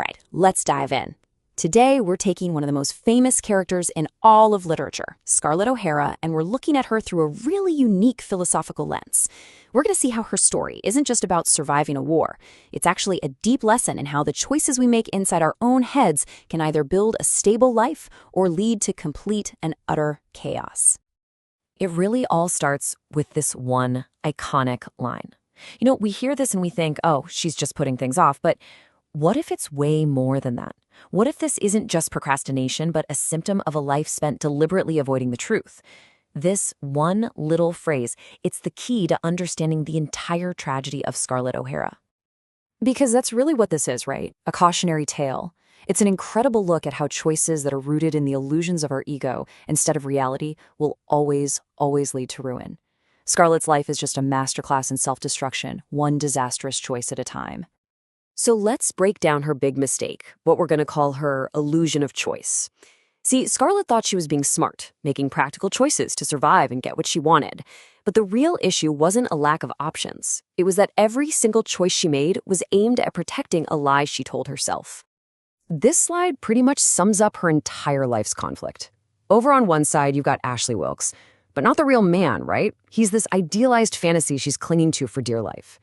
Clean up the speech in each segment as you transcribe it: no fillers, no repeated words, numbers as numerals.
Right, let's dive in. Today, we're taking one of the most famous characters in all of literature, Scarlett O'Hara, and we're looking at her through a really unique philosophical lens. We're going to see how her story isn't just about surviving a war. It's actually a deep lesson in how the choices we make inside our own heads can either build a stable life or lead to complete and utter chaos. It really all starts with this one iconic line. We hear this and we think, oh, she's just putting things off, but what if it's way more than that? What if this isn't just procrastination, but a symptom of a life spent deliberately avoiding the truth? This one little phrase, it's the key to understanding the entire tragedy of Scarlett O'Hara. Because that's really what this is, right? A cautionary tale. It's an incredible look at how choices that are rooted in the illusions of our ego instead of reality will always lead to ruin. Scarlett's life is just a masterclass in self-destruction, one disastrous choice at a time. So let's break down her big mistake, what we're going to call her illusion of choice. See, Scarlett thought she was being smart, making practical choices to survive and get what she wanted. But the real issue wasn't a lack of options. It was that every single choice she made was aimed at protecting a lie she told herself. This slide pretty much sums up her entire life's conflict. Over on one side, you've got Ashley Wilkes, but not the real man, right? He's this idealized fantasy she's clinging to for dear life.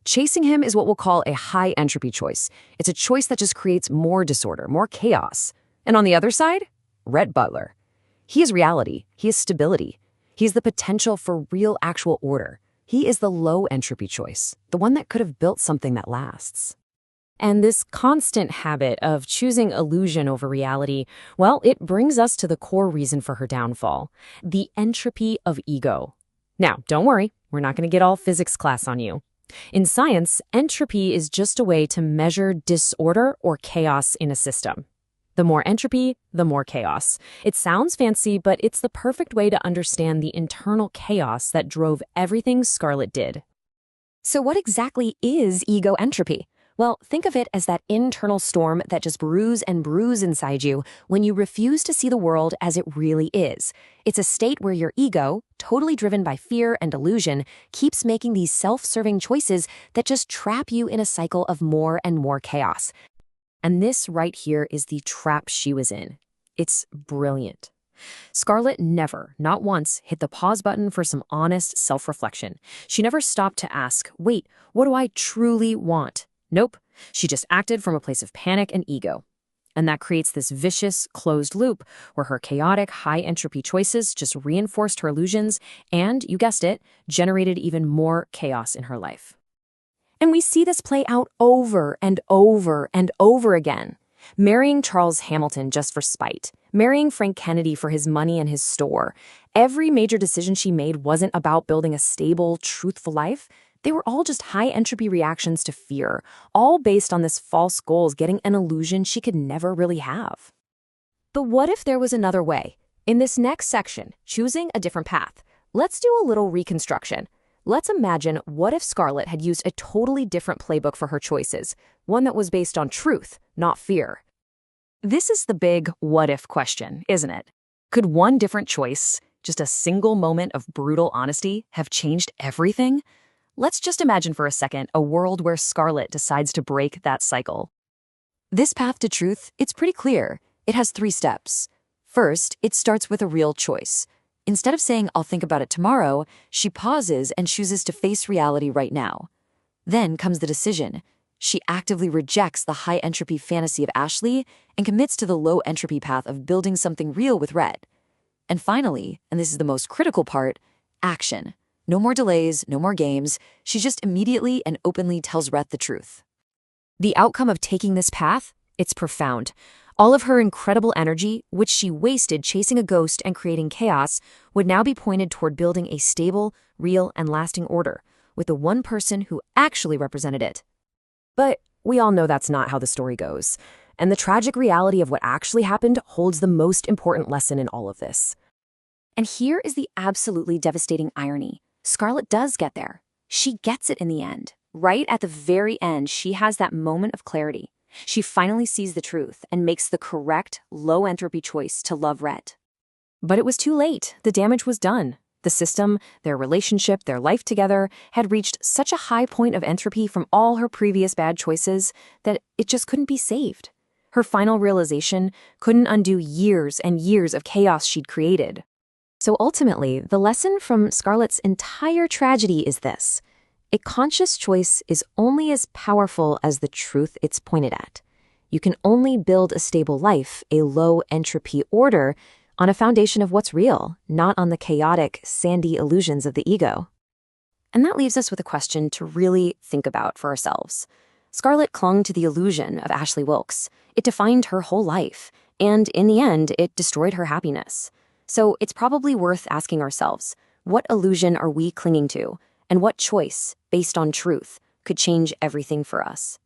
Chasing him is what we'll call a high-entropy choice. It's a choice that just creates more disorder, more chaos. And on the other side, Rhett Butler. He is reality. He is stability. He is the potential for real, actual order. He is the low-entropy choice, the one that could have built something that lasts. And this constant habit of choosing illusion over reality, well, it brings us to the core reason for her downfall, the entropy of ego. Now, don't worry, we're not going to get all physics class on you. In science, entropy is just a way to measure disorder or chaos in a system. The more entropy, the more chaos. It sounds fancy, but it's the perfect way to understand the internal chaos that drove everything Scarlett did. So what exactly is ego entropy? Well, think of it as that internal storm that just brews and brews inside you when you refuse to see the world as it really is. It's a state where your ego, totally driven by fear and delusion, keeps making these self-serving choices that just trap you in a cycle of more and more chaos. And this right here is the trap she was in. It's brilliant. Scarlett never, not once, hit the pause button for some honest self-reflection. She never stopped to ask, wait, what do I truly want? Nope, she just acted from a place of panic and ego. And that creates this vicious, closed loop where her chaotic, high-entropy choices just reinforced her illusions and, you guessed it, generated even more chaos in her life. And we see this play out over and over and over again. Marrying Charles Hamilton just for spite, marrying Frank Kennedy for his money and his store. Every major decision she made wasn't about building a stable, truthful life. They were all just high-entropy reactions to fear, all based on this false goals getting an illusion she could never really have. But what if there was another way? In this next section, choosing a different path, let's do a little reconstruction. Let's imagine what if Scarlett had used a totally different playbook for her choices, one that was based on truth, not fear. This is the big what-if question, isn't it? Could one different choice, just a single moment of brutal honesty, have changed everything? Let's just imagine for a second a world where Scarlett decides to break that cycle. This path to truth, it's pretty clear. It has 3 steps. First, it starts with a real choice. Instead of saying, I'll think about it tomorrow, she pauses and chooses to face reality right now. Then comes the decision. She actively rejects the high-entropy fantasy of Ashley and commits to the low-entropy path of building something real with Rhett. And finally, and this is the most critical part, action. No more delays, no more games. She just immediately and openly tells Rhett the truth. The outcome of taking this path? It's profound. All of her incredible energy, which she wasted chasing a ghost and creating chaos, would now be pointed toward building a stable, real, and lasting order, with the one person who actually represented it. But we all know that's not how the story goes. And the tragic reality of what actually happened holds the most important lesson in all of this. And here is the absolutely devastating irony. Scarlett does get there. She gets it in the end. Right at the very end, she has that moment of clarity. She finally sees the truth and makes the correct, low-entropy choice to love Rhett. But it was too late. The damage was done. The system, their relationship, their life together, had reached such a high point of entropy from all her previous bad choices that it just couldn't be saved. Her final realization couldn't undo years and years of chaos she'd created. So ultimately, the lesson from Scarlett's entire tragedy is this: a conscious choice is only as powerful as the truth it's pointed at. You can only build a stable life, a low-entropy order, on a foundation of what's real, not on the chaotic, sandy illusions of the ego. And that leaves us with a question to really think about for ourselves. Scarlett clung to the illusion of Ashley Wilkes. It defined her whole life, and in the end, it destroyed her happiness. So it's probably worth asking ourselves, what illusion are we clinging to, and what choice, based on truth, could change everything for us?